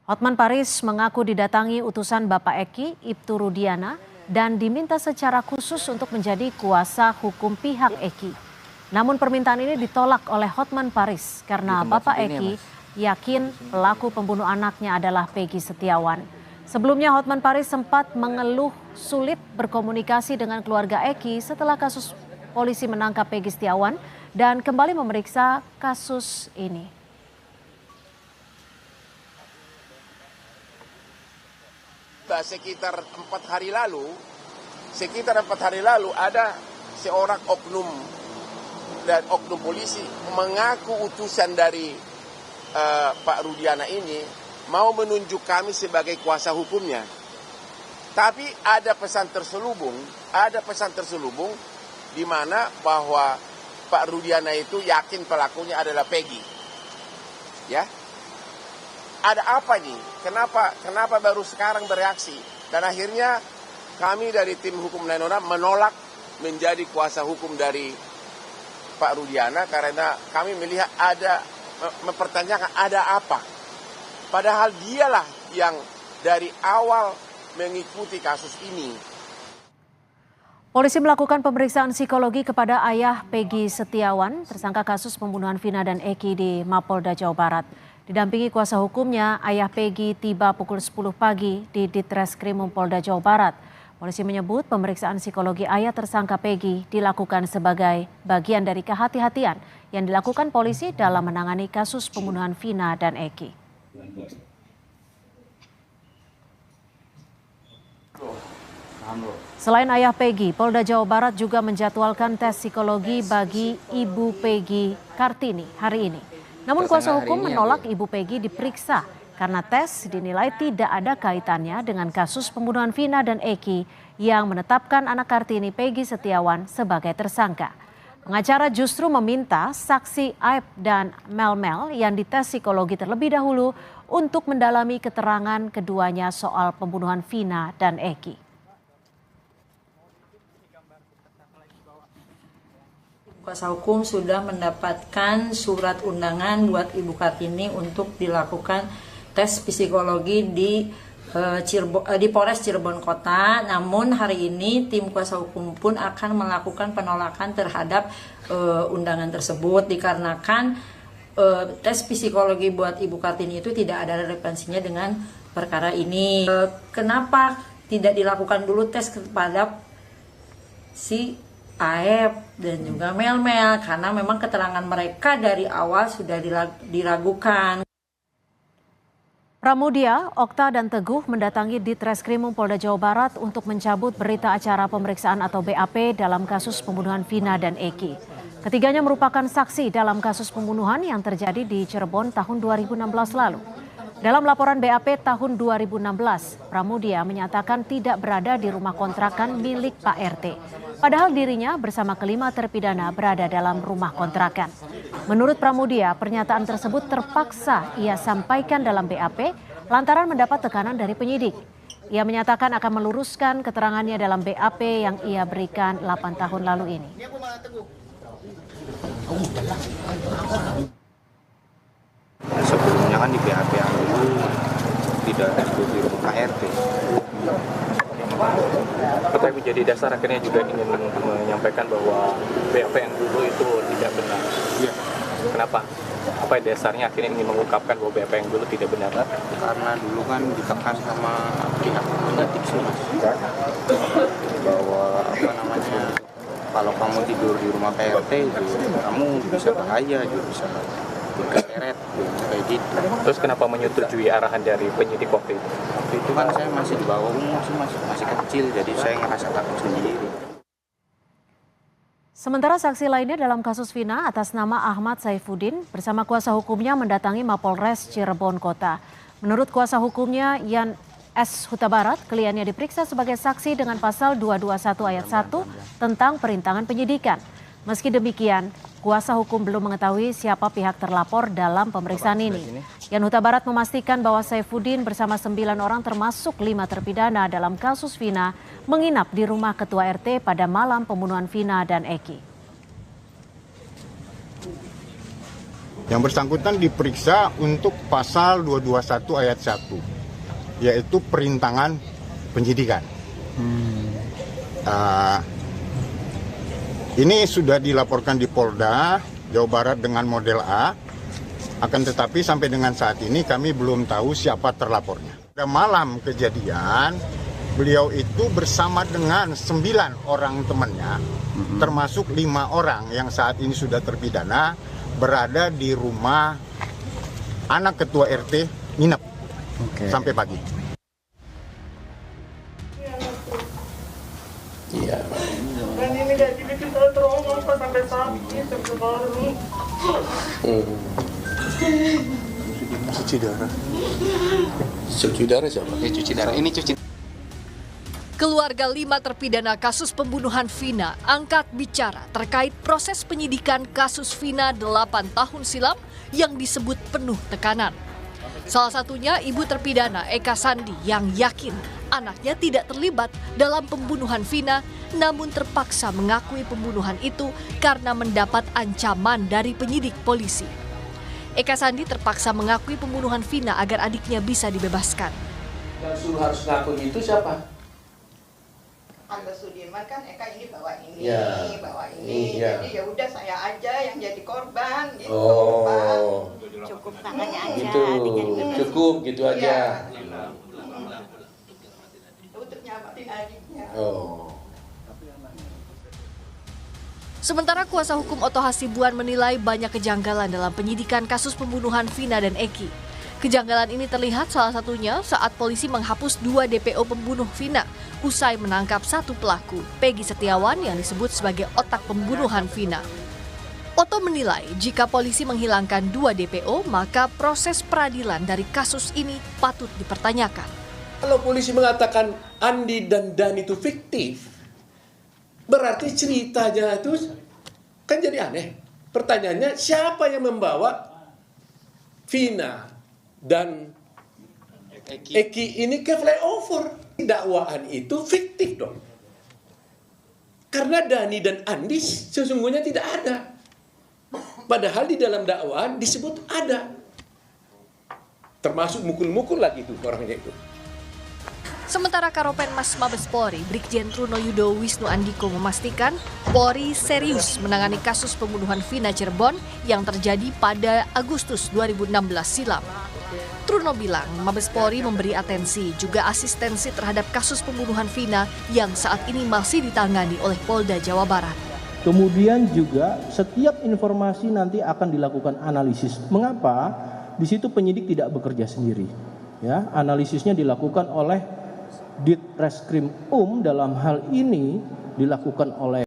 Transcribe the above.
Hotman Paris mengaku didatangi utusan Bapak Eki, Ibtu Rudiana, dan diminta secara khusus untuk menjadi kuasa hukum pihak Eki. Namun permintaan ini ditolak oleh Hotman Paris karena Bapak Eki yakin pelaku pembunuh anaknya adalah Peggy Setiawan. Sebelumnya Hotman Paris sempat mengeluh sulit berkomunikasi dengan keluarga Eki setelah kasus polisi menangkap Peggy Setiawan dan kembali memeriksa kasus ini. Sekitar 4 hari lalu ada seorang oknum dan oknum polisi mengaku utusan dari Pak Rudiana ini mau menunjuk kami sebagai kuasa hukumnya. Tapi ada pesan terselubung di mana bahwa Pak Rudiana itu yakin pelakunya adalah Peggy. Ya. Ada apa nih? Kenapa baru sekarang bereaksi? Dan akhirnya kami dari tim hukum Nainona menolak menjadi kuasa hukum dari Pak Rudiana karena kami melihat mempertanyakan ada apa. Padahal dialah yang dari awal mengikuti kasus ini. Polisi melakukan pemeriksaan psikologi kepada ayah Peggy Setiawan, tersangka kasus pembunuhan Vina dan Eki di Mapolda Jawa Barat. Didampingi kuasa hukumnya, ayah Peggy tiba pukul 10 pagi di Ditreskrimum Polda Jawa Barat. Polisi menyebut pemeriksaan psikologi ayah tersangka Peggy dilakukan sebagai bagian dari kehati-hatian yang dilakukan polisi dalam menangani kasus pembunuhan Vina dan Eki. Selain ayah Peggy, Polda Jawa Barat juga menjadwalkan tes psikologi bagi Ibu Peggy Kartini hari ini. Namun kuasa hukum menolak Ibu Peggy diperiksa karena tes dinilai tidak ada kaitannya dengan kasus pembunuhan Vina dan Eki yang menetapkan anak Kartini Peggy Setiawan sebagai tersangka. Pengacara justru meminta saksi Aib dan Mel yang dites psikologi terlebih dahulu untuk mendalami keterangan keduanya soal pembunuhan Vina dan Eki. Kuasa hukum sudah mendapatkan surat undangan buat Ibu Kartini untuk dilakukan tes psikologi di Polres Cirebon Kota. Namun hari ini tim kuasa hukum pun akan melakukan penolakan terhadap undangan tersebut dikarenakan tes psikologi buat Ibu Kartini itu tidak ada relevansinya dengan perkara ini. Kenapa tidak dilakukan dulu tes kepada si Aep dan juga Mel karena memang keterangan mereka dari awal sudah diragukan. Pramudia, Okta dan Teguh mendatangi Ditreskrimum Polda Jawa Barat untuk mencabut berita acara pemeriksaan atau BAP dalam kasus pembunuhan Vina dan Eki. Ketiganya merupakan saksi dalam kasus pembunuhan yang terjadi di Cirebon tahun 2016 lalu. Dalam laporan BAP tahun 2016, Pramudia menyatakan tidak berada di rumah kontrakan milik Pak RT. Padahal dirinya bersama kelima terpidana berada dalam rumah kontrakan. Menurut Pramudia, pernyataan tersebut terpaksa ia sampaikan dalam BAP lantaran mendapat tekanan dari penyidik. Ia menyatakan akan meluruskan keterangannya dalam BAP yang ia berikan 8 tahun lalu ini. Sebelumnya kan di BAP yang dulu tidak disebut di rumah KRT. Apa yang menjadi dasar akhirnya juga ingin menyampaikan bahwa BAP yang dulu itu tidak benar. Iya. Kenapa? Apa dasarnya akhirnya ingin mengungkapkan bahwa BAP yang dulu tidak benar? Karena dulu kan ditekan sama pihak penyidik sih mas, bahwa kalau kamu tidur di rumah KRT, kamu bisa bahaya, juga bisa keseret, kayak gitu. Terus kenapa menyetujui arahan dari penyidik waktu itu? Waktu itu kan saya masih di bawah umur sih mas, masih kecil, jadi saya ngerasa takut sendiri. Sementara saksi lainnya dalam kasus Vina atas nama Ahmad Saifuddin bersama kuasa hukumnya mendatangi Mapolres Cirebon Kota. Menurut kuasa hukumnya Yan S. Huta Barat, kliennya diperiksa sebagai saksi dengan pasal 221 ayat 1 tentang perintangan penyidikan. Meski demikian, kuasa hukum belum mengetahui siapa pihak terlapor dalam pemeriksaan ini. Yan Huta Barat memastikan bahwa Saifuddin bersama 9 orang termasuk 5 terpidana dalam kasus Vina menginap di rumah Ketua RT pada malam pembunuhan Vina dan Eki. Yang bersangkutan diperiksa untuk pasal 221 ayat 1, yaitu perintangan penyidikan. Ini sudah dilaporkan di Polda Jawa Barat dengan model A, akan tetapi sampai dengan saat ini kami belum tahu siapa terlapornya. Pada malam kejadian, beliau itu bersama dengan 9 orang temannya, termasuk 5 orang yang saat ini sudah terpidana, berada di rumah anak ketua RT nginep sampai pagi. Iya. Dan ini gaji bikin saya trauma Pak, sampai sakit, sampai baru. Cuci darah. Cuci darah siapa? Cuci darah. Ini cuci. Keluarga 5 terpidana kasus pembunuhan Vina angkat bicara terkait proses penyidikan kasus Vina 8 tahun silam yang disebut penuh tekanan. Salah satunya ibu terpidana Eka Sandi yang yakin anaknya tidak terlibat dalam pembunuhan Vina, namun terpaksa mengakui pembunuhan itu karena mendapat ancaman dari penyidik polisi. Eka Sandi terpaksa mengakui pembunuhan Vina agar adiknya bisa dibebaskan. Yang suruh harus ngakuin itu siapa? Angga Sudirman kan Eka ini bawa ini, Ya. bawa ini. Ya. Jadi ya udah saya aja yang jadi korban gitu, Oh, Pak. Cukup tangannya aja. gitu. Cukup gitu aja. Untuk nyamatin adiknya. Oh. Sementara kuasa hukum Oto Hasibuan menilai banyak kejanggalan dalam penyidikan kasus pembunuhan Vina dan Eki. Kejanggalan ini terlihat salah satunya saat polisi menghapus 2 DPO pembunuh Vina usai menangkap 1 pelaku, Peggy Setiawan yang disebut sebagai otak pembunuhan Vina. Oto menilai jika polisi menghilangkan 2 DPO, maka proses peradilan dari kasus ini patut dipertanyakan. Kalau polisi mengatakan Andi dan Dan itu fiktif, berarti ceritanya itu kan jadi aneh. Pertanyaannya, siapa yang membawa Vina dan Eki ini ke flyover? Dakwaan itu fiktif dong. Karena Dani dan Andi sesungguhnya tidak ada. Padahal di dalam dakwaan disebut ada. Termasuk mukul-mukul lagi itu orangnya itu. Sementara Karopenmas Mabes Polri, Brigjen Truno Yudo Wisnu Andiko memastikan Polri serius menangani kasus pembunuhan Vina Cirebon yang terjadi pada Agustus 2016 silam. Truno bilang Mabes Polri memberi atensi juga asistensi terhadap kasus pembunuhan Vina yang saat ini masih ditangani oleh Polda Jawa Barat. Kemudian juga setiap informasi nanti akan dilakukan analisis. Mengapa? Di situ penyidik tidak bekerja sendiri. Ya, analisisnya dilakukan oleh Ditreskrim dalam hal ini dilakukan oleh